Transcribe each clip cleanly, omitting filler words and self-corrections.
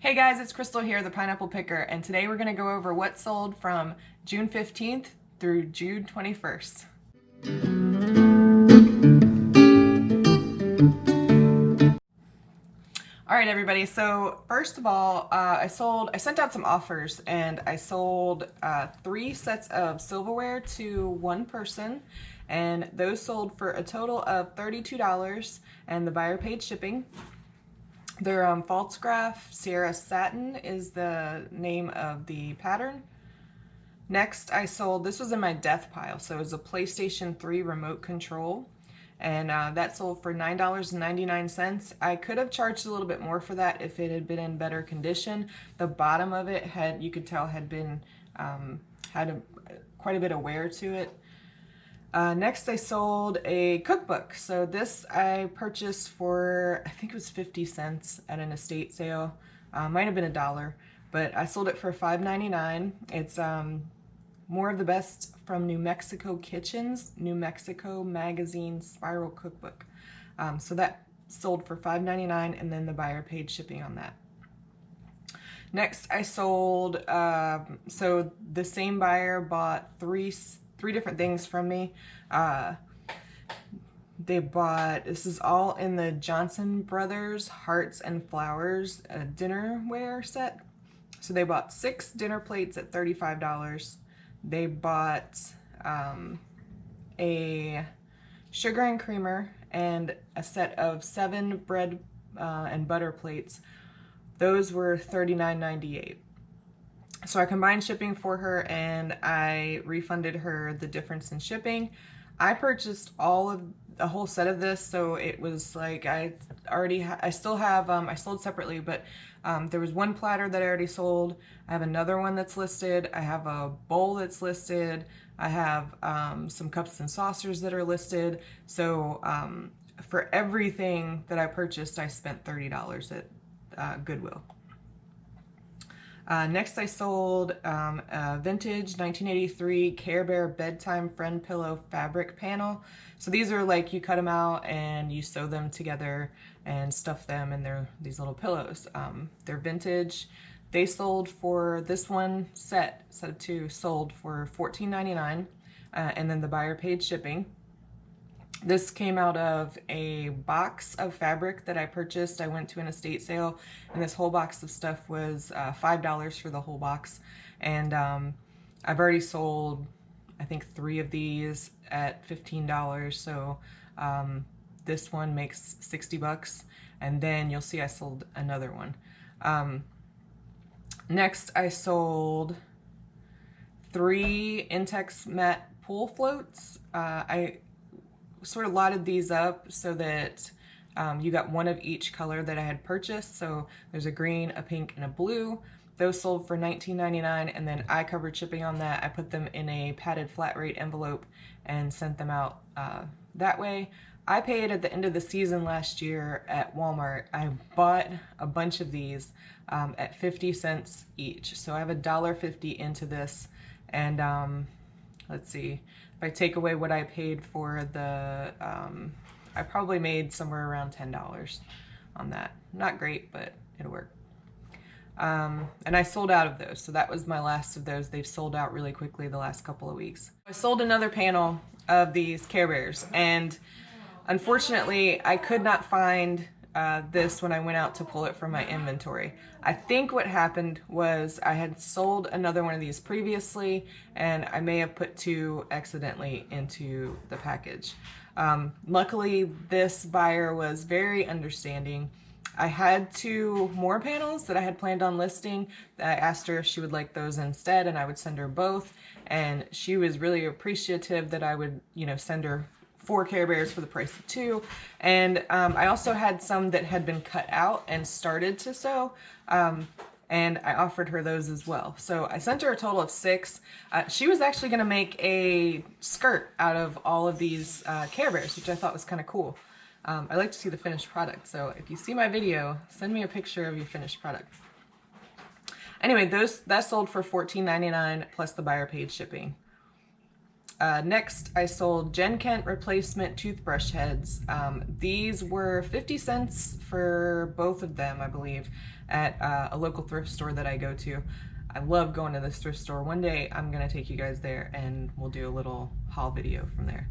Hey guys, it's Crystal here, the Pineapple Picker, and today we're going to go over what sold from June 15th through June 21st. Alright everybody, so first of all, I sent out some offers and I sold 3 sets of silverware to one person, and those sold for a total of $32 and the buyer paid shipping. They're False Sierra Satin is the name of the pattern. Next I sold, this was in my death pile, so it was a PlayStation 3 remote control, and that sold for $9.99. I could have charged a little bit more for that if it had been in better condition. The bottom of it had, you could tell, had been quite a bit of wear to it. Next I sold a cookbook. So this I purchased for, I think it was 50 cents at an estate sale. Might have been $1, but I sold it for $5.99. It's More of the Best from New Mexico Kitchens, New Mexico Magazine Spiral Cookbook. So that sold for $5.99, and then the buyer paid shipping on that. Next I sold, so the same buyer bought three different things from me. They bought, this is all in the Johnson Brothers Hearts and Flowers dinnerware set. So they bought 6 dinner plates at $35. They bought a sugar and creamer and a set of 7 bread and butter plates. Those were $39.98. So I combined shipping for her and I refunded her the difference in shipping. I purchased a whole set of this, so it was like I still have, I sold separately, but there was one platter that I already sold. I have another one that's listed. I have a bowl that's listed. I have some cups and saucers that are listed. So for everything that I purchased, I spent $30 at Goodwill. Next I sold a vintage 1983 Care Bear Bedtime Friend Pillow fabric panel. So these are like, you cut them out and you sew them together and stuff them, and they're these little pillows. They're vintage. They sold for, this one set of 2 sold for $14.99, and then the buyer paid shipping. This came out of a box of fabric that I purchased. I went to an estate sale, and this whole box of stuff was $5 for the whole box. And I've already sold, I think, 3 of these at $15. So this one makes 60 bucks. And then you'll see I sold another one. Next, I sold 3 Intex matte pool floats. I sort of lotted these up so that you got one of each color that I had purchased. So there's a green, a pink, and a blue. Those sold for $19.99, and then I covered shipping on that. I put them in a padded flat rate envelope and sent them out that way. I paid at the end of the season last year at Walmart. I bought a bunch of these at 50 cents each. So I have $1.50 into this, and let's see, if I take away what I paid for the, I probably made somewhere around $10 on that. Not great, but it'll work. And I sold out of those, so that was my last of those. They've sold out really quickly the last couple of weeks. I sold another panel of these Care Bears, and unfortunately I could not find this when I went out to pull it from my inventory. I think what happened was I had sold another one of these previously, and I may have put 2 accidentally into the package. Luckily, this buyer was very understanding. I had 2 more panels that I had planned on listing. I asked her if she would like those instead, and I would send her both, and she was really appreciative that I would, you know, send her 4 Care Bears for the price of 2. And I also had some that had been cut out and started to sew, and I offered her those as well. So I sent her a total of 6. She was actually going to make a skirt out of all of these Care Bears, which I thought was kind of cool. I like to see the finished product, so if you see my video, send me a picture of your finished product. Anyway, that sold for $14.99 plus the buyer paid shipping. Next, I sold Jen Kent replacement toothbrush heads. These were 50 cents for both of them, I believe. at a local thrift store that I go to. I love going to this thrift store. One day I'm gonna take you guys there and we'll do a little haul video from there.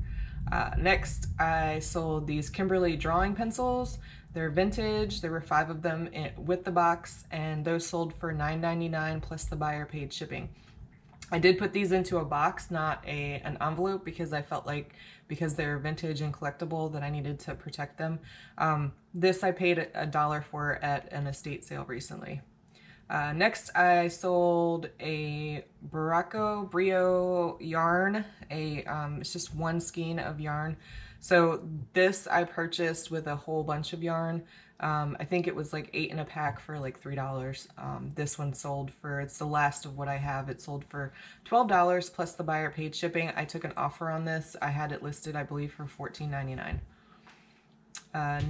Next, I sold these Kimberly drawing pencils. They're vintage. There were 5 of them with the box, and those sold for $9.99 plus the buyer paid shipping. I did put these into a box, not an envelope, because I felt like because they're vintage and collectible that I needed to protect them. This I paid $1 for at an estate sale recently. Next, I sold a Brio yarn. It's just one skein of yarn. So this I purchased with a whole bunch of yarn. I think it was like 8 in a pack for like $3. This one sold for, it's the last of what I have. It sold for $12 plus the buyer paid shipping. I took an offer on this. I had it listed, I believe, for $14.99.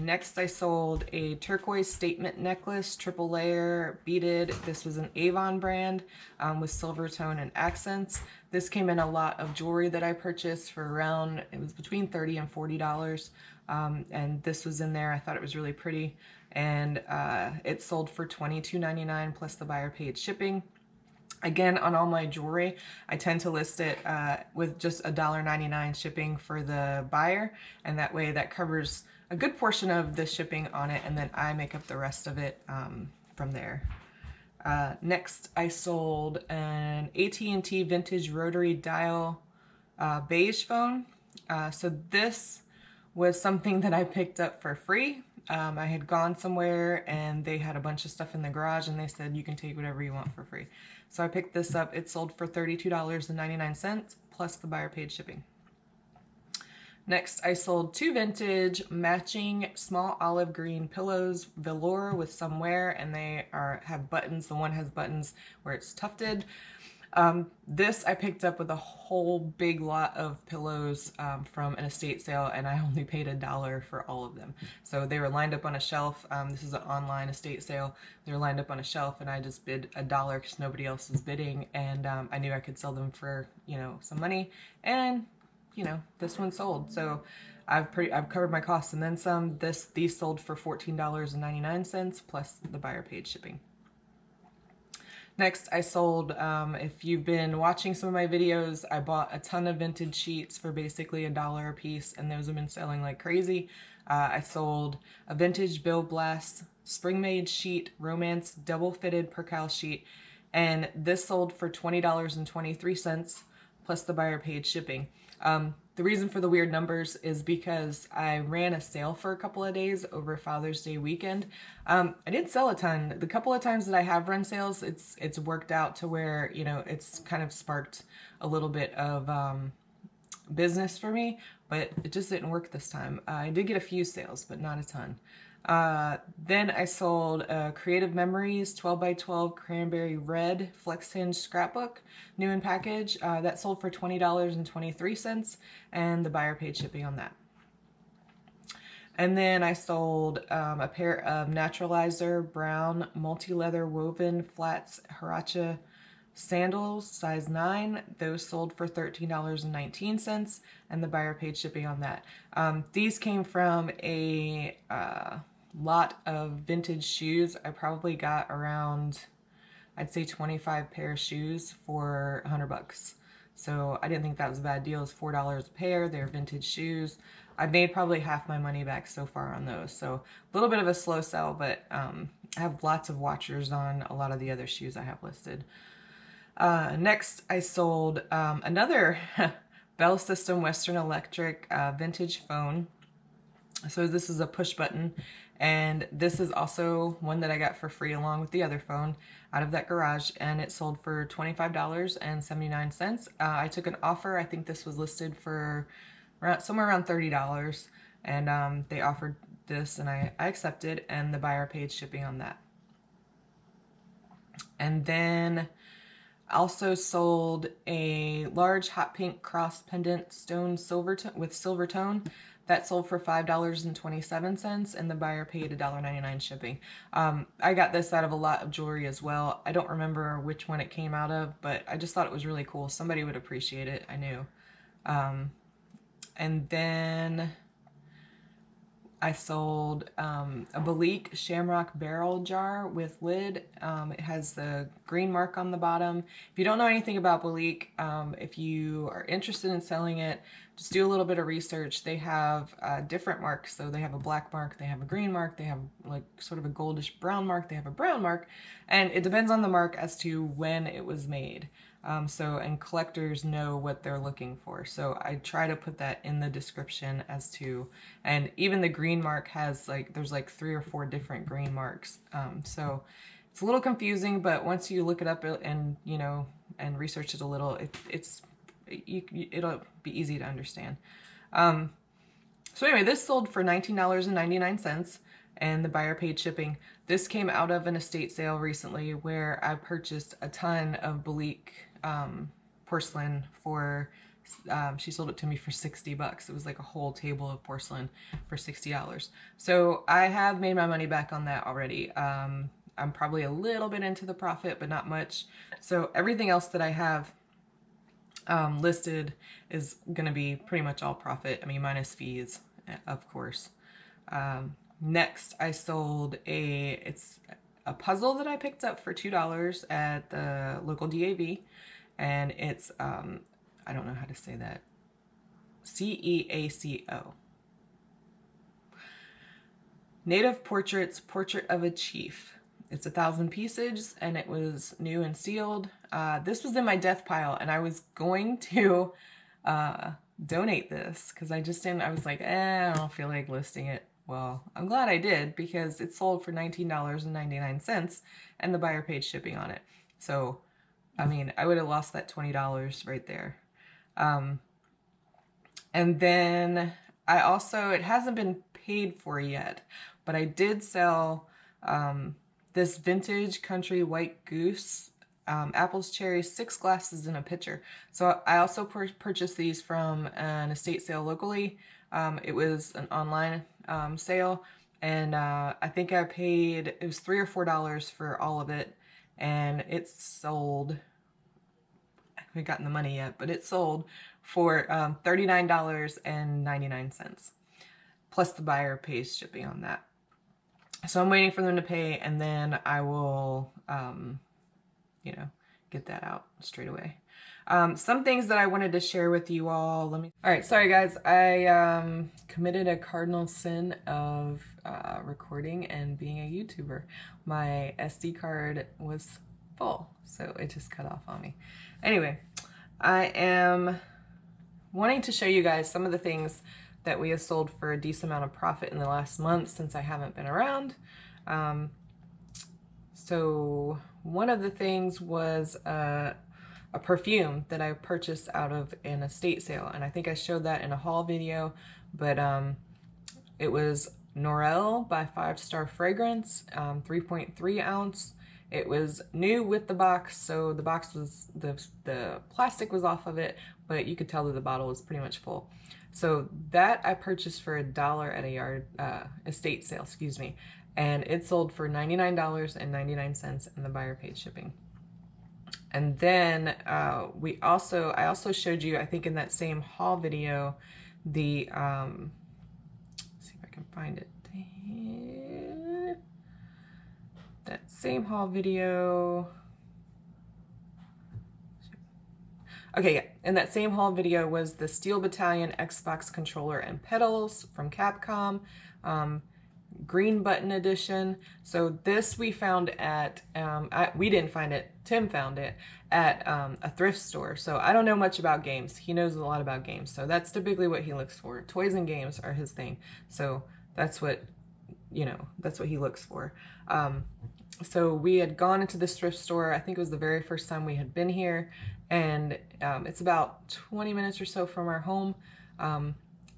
Next, I sold a turquoise statement necklace, triple layer, beaded. This was an Avon brand with silver tone and accents. This came in a lot of jewelry that I purchased for around, it was between $30 and $40. And this was in there. I thought it was really pretty. And it sold for $22.99 plus the buyer paid shipping. Again, on all my jewelry, I tend to list it with just $1.99 shipping for the buyer. And that way that covers a good portion of the shipping on it, and then I make up the rest of it from there. Next, I sold an AT&T vintage rotary dial beige phone. So this was something that I picked up for free. I had gone somewhere and they had a bunch of stuff in the garage and they said you can take whatever you want for free. So I picked this up. It sold for $32.99 plus the buyer paid shipping. Next, I sold 2 vintage matching small olive green pillows, velour with some wear, and they have buttons. The one has buttons where it's tufted. This I picked up with a whole big lot of pillows from an estate sale, and I only paid $1 for all of them. So they were lined up on a shelf. This is an online estate sale. They were lined up on a shelf, and I just bid $1 because nobody else was bidding, and I knew I could sell them for, you know, some money, and you know, this one sold. So I've covered my costs and then some. These sold for $14.99 plus the buyer paid shipping. Next, I sold, if you've been watching some of my videos, I bought a ton of vintage sheets for basically $1 a piece, and those have been selling like crazy. I sold a vintage Bill Blass spring-made sheet, romance double-fitted percale sheet, and this sold for $20.23 plus the buyer paid shipping. The reason for the weird numbers is because I ran a sale for a couple of days over Father's Day weekend. I didn't sell a ton. The couple of times that I have run sales, it's worked out to where, you know, it's kind of sparked a little bit of business for me, but it just didn't work this time. I did get a few sales, but not a ton. Then I sold Creative Memories 12x12 Cranberry Red Flex Hinge Scrapbook, new in package. That sold for $20.23, and the buyer paid shipping on that. And then I sold a pair of Naturalizer Brown Multi-Leather Woven Flats Huaracha sandals, size 9. Those sold for $13.19, and the buyer paid shipping on that. These came from a lot of vintage shoes. I probably got around, I'd say 25 pair of shoes for $100. So I didn't think that was a bad deal. It's $4 a pair. They're vintage shoes. I've made probably half my money back so far on those. So a little bit of a slow sell, but I have lots of watchers on a lot of the other shoes I have listed. Next, I sold another Bell System Western Electric vintage phone. So this is a push button, and this is also one that I got for free along with the other phone out of that garage, and it sold for $25.79. I took an offer. I think this was listed for somewhere around $30, and they offered this, and I accepted, and the buyer paid shipping on that. And then also sold a large hot pink cross pendant stone with silver tone. That sold for $5.27, and the buyer paid $1.99 shipping. I got this out of a lot of jewelry as well. I don't remember which one it came out of, but I just thought it was really cool. Somebody would appreciate it, I knew. And then I sold a Belique Shamrock barrel jar with lid. It has the green mark on the bottom. If you don't know anything about Belique, if you are interested in selling it, just do a little bit of research. They have different marks. So they have a black mark, they have a green mark, they have like sort of a goldish brown mark, they have a brown mark, and it depends on the mark as to when it was made. And collectors know what they're looking for. So I try to put that in the description as to, and even the green mark has like, there's like 3 or 4 different green marks. So it's a little confusing, but once you look it up and, you know, and research it a little, it'll be easy to understand. So anyway, this sold for $19.99 and the buyer paid shipping. This came out of an estate sale recently where I purchased a ton of Belique porcelain for, she sold it to me for $60. It was like a whole table of porcelain for $60. So I have made my money back on that already. I'm probably a little bit into the profit, but not much. So everything else that I have listed is going to be pretty much all profit. I mean, minus fees, of course. Next, I sold it's a puzzle that I picked up for $2 at the local DAV, and it's, I don't know how to say that, CEACO. Native Portraits, Portrait of a Chief. It's 1,000 pieces, and it was new and sealed. This was in my death pile, and I was going to donate this because I was like, I don't feel like listing it. Well, I'm glad I did because it sold for $19.99 and the buyer paid shipping on it. So, I mean, I would have lost that $20 right there. And then I also, it hasn't been paid for yet, but I did sell this vintage country white goose, apples, cherries, 6 glasses in a pitcher. So I also purchased these from an estate sale locally. It was an online sale, and I think I paid, it was $3 or $4 for all of it, and it sold, I haven't gotten the money yet, but it sold for $39.99, plus the buyer pays shipping on that. So I'm waiting for them to pay, and then I will, you know, get that out straight away. Some things that I wanted to share with you all. All right, sorry guys, I committed a cardinal sin of recording and being a YouTuber. My SD card was full, so it just cut off on me. Anyway, I am wanting to show you guys some of the things that we have sold for a decent amount of profit in the last month since I haven't been around. So one of the things was a perfume that I purchased out of an estate sale, and I think I showed that in a haul video, but it was Norel by 5 Star Fragrance, 3.3 ounce. It was new with the box, so the box was, the plastic was off of it, but you could tell that the bottle was pretty much full. So that I purchased for $1 at a yard estate sale, excuse me, and it sold for $99.99 and the buyer paid shipping. And then I also showed you, I think in that same haul video, the let's see if I can find it. That same haul video. Okay, yeah. In that same haul video was the Steel Battalion Xbox controller and pedals from Capcom, green button edition. So this we found at, we didn't find it, Tim found it at a thrift store. So I don't know much about games. He knows a lot about games. So that's typically what he looks for. Toys and games are his thing. So that's what, you know, that's what he looks for. So we had gone into this thrift store. I think it was the very first time we had been here, and it's about 20 minutes or so from our home,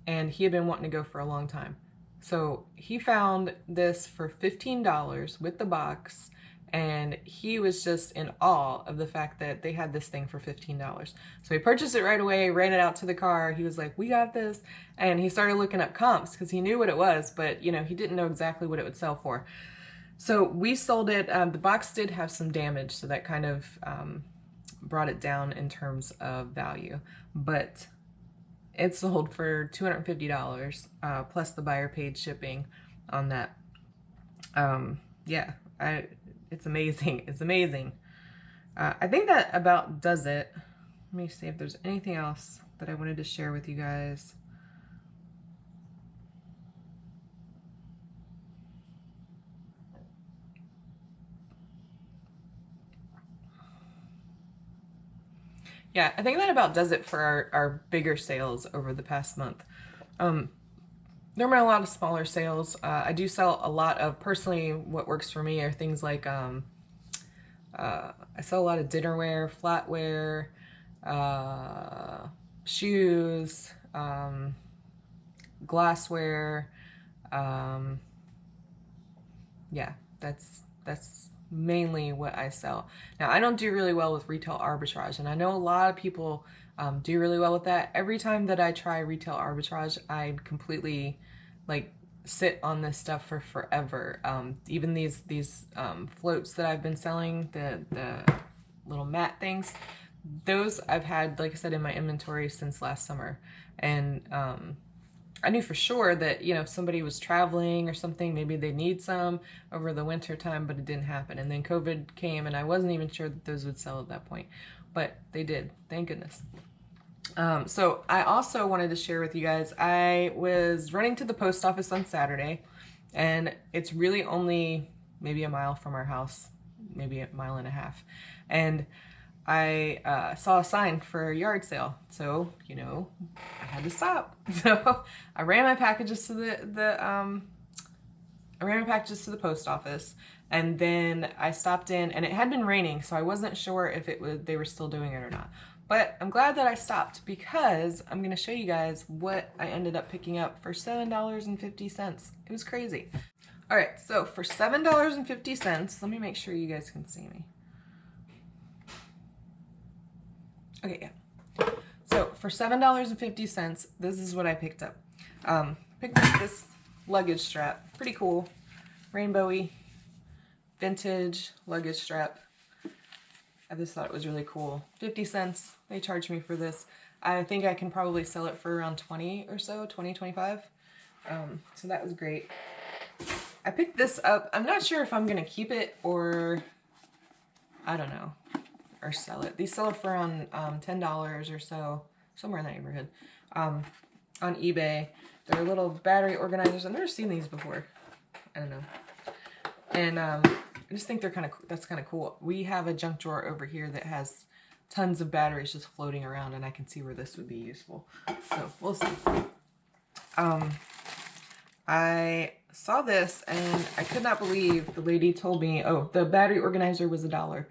and he had been wanting to go for a long time. So he found this for $15 with the box, and he was just in awe of the fact that they had this thing for $15. So he purchased it right away, ran it out to the car. He was like, we got this. And he started looking up comps because he knew what it was, but you know, he didn't know exactly what it would sell for. So we sold it. The box did have some damage, so that kind of brought it down in terms of value. But it sold for $250 plus the buyer paid shipping on that. Yeah, it's amazing. It's amazing. I think that about does it. Let me see if there's anything else that I wanted to share with you guys. Yeah, I think that about does it for our bigger sales over the past month. There were a lot of smaller sales. I do sell a lot of, personally, what works for me are things like, I sell a lot of dinnerware, flatware, shoes, glassware. Yeah, that's mainly what I sell. Now, I don't do really well with retail arbitrage, and I know a lot of people do really well with that. Every time that I try retail arbitrage, I completely like sit on this stuff for forever. Even these floats that I've been selling, the little mat things, those I've had, like I said, in my inventory since last summer. And I knew for sure that, you know, if somebody was traveling or something, maybe they need some over the winter time, but it didn't happen. And then COVID came and I wasn't even sure that those would sell at that point, but they did, thank goodness. So I also wanted to share with you guys, I was running to the post office on Saturday, and it's really only maybe a mile from our house, maybe a mile and a half. And I saw a sign for a yard sale, so you know I had to stop. So I ran my packages to the post office, and then I stopped in, and it had been raining, so I wasn't sure if they were still doing it or not. But I'm glad that I stopped, because I'm gonna show you guys what I ended up picking up for $7.50. It was crazy. All right, so for $7.50, let me make sure you guys can see me. Okay, yeah. So for $7.50, this is what I picked up. Picked up this luggage strap. Pretty cool. Rainbowy, vintage luggage strap. I just thought it was really cool. 50 cents. They charged me for this. I think I can probably sell it for around 20 or so, 20, 25. So that was great. I picked this up. I'm not sure if I'm going to keep it or, I don't know, or sell it. These sell it for around $10 or so, somewhere in that neighborhood, on eBay. They're little battery organizers. I've never seen these before. I don't know. And I just think they're that's kind of cool. We have a junk drawer over here that has tons of batteries just floating around, and I can see where this would be useful. So we'll see. I saw this and I could not believe the lady told me, oh, the battery organizer was $1.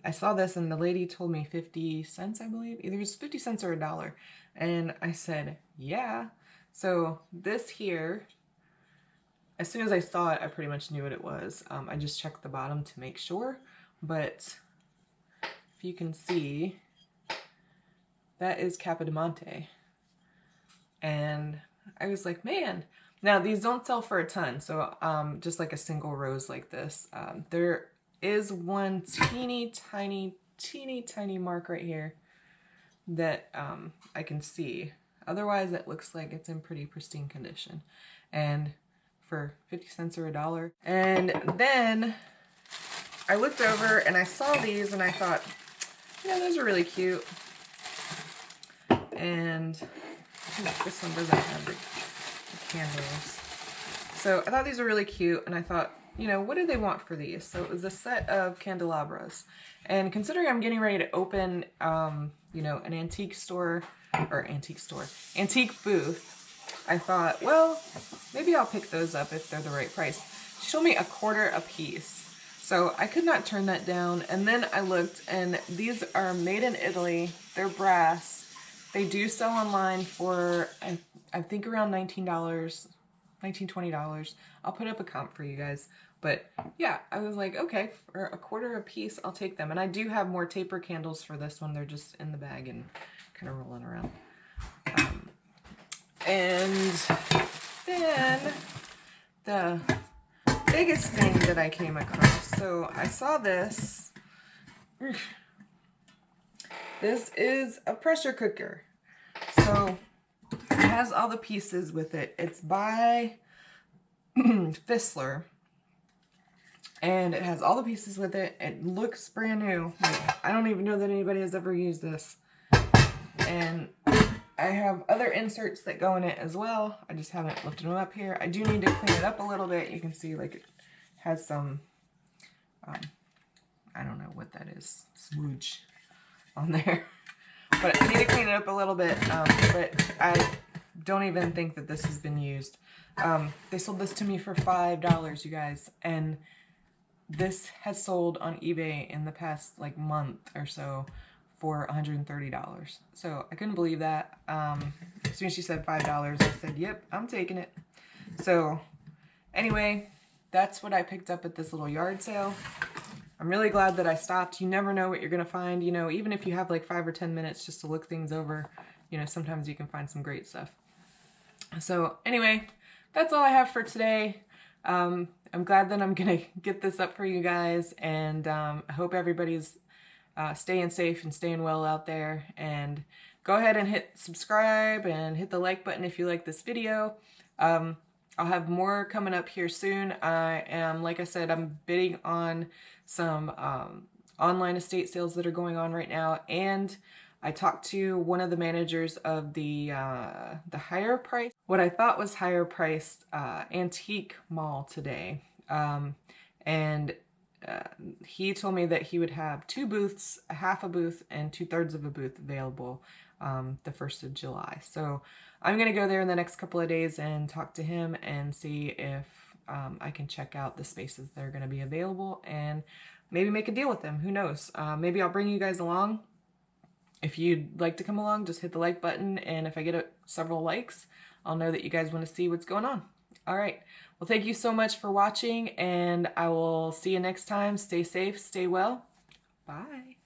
I saw this and the lady told me 50 cents, I believe. Either it was 50 cents or $1. And I said, yeah. So this here, as soon as I saw it, I pretty much knew what it was. I just checked the bottom to make sure. But if you can see, that is Capodimonte. And I was like, man. Now, these don't sell for a ton. So just like a single rose like this. There is one teeny tiny mark right here that I can see. Otherwise, it looks like it's in pretty pristine condition. And for 50 cents or $1. And then I looked over and I saw these and I thought, yeah, those are really cute. And I think this one doesn't have the candles. So I thought these were really cute, and I thought, you know, what did they want for these? So it was a set of candelabras. And considering I'm getting ready to open, you know, an antique booth, I thought, well, maybe I'll pick those up if they're the right price. She told me $1/4 a piece. So I could not turn that down. And then I looked, and these are made in Italy. They're brass. They do sell online for, I think, around $19, $19, $20. I'll put up a comp for you guys. But yeah, I was like, okay, for $1/4 a piece, I'll take them. And I do have more taper candles for this one. They're just in the bag and kind of rolling around. And then the biggest thing that I came across. So I saw this. This is a pressure cooker. So has all the pieces with it. It's by Fissler. And it has all the pieces with it. It looks brand new. Like, I don't even know that anybody has ever used this. And I have other inserts that go in it as well. I just haven't lifted them up here. I do need to clean it up a little bit. You can see like it has some, I don't know what that is, smooch on there. But I need to clean it up a little bit. But I don't even think that this has been used. They sold this to me for $5, you guys. And this has sold on eBay in the past like month or so for $130. So I couldn't believe that. As soon as she said $5, I said, yep, I'm taking it. So anyway, that's what I picked up at this little yard sale. I'm really glad that I stopped. You never know what you're going to find. You know, even if you have like 5 or 10 minutes just to look things over, you know, sometimes you can find some great stuff. So anyway, that's all I have for today. I'm glad that I'm going to get this up for you guys, and I hope everybody's staying safe and staying well out there. And go ahead and hit subscribe and hit the like button if you like this video. I'll have more coming up here soon. I am, like I said, I'm bidding on some online estate sales that are going on right now, and I talked to one of the managers of the higher price, what I thought was higher priced antique mall today. And he told me that he would have 2 booths, a half a booth and 2/3 of a booth available the 1st of July. So I'm going to go there in the next couple of days and talk to him and see if I can check out the spaces that are going to be available and maybe make a deal with them. Who knows? Maybe I'll bring you guys along. If you'd like to come along, just hit the like button, and if I get several likes, I'll know that you guys want to see what's going on. All right. Well, thank you so much for watching, and I will see you next time. Stay safe, stay well. Bye.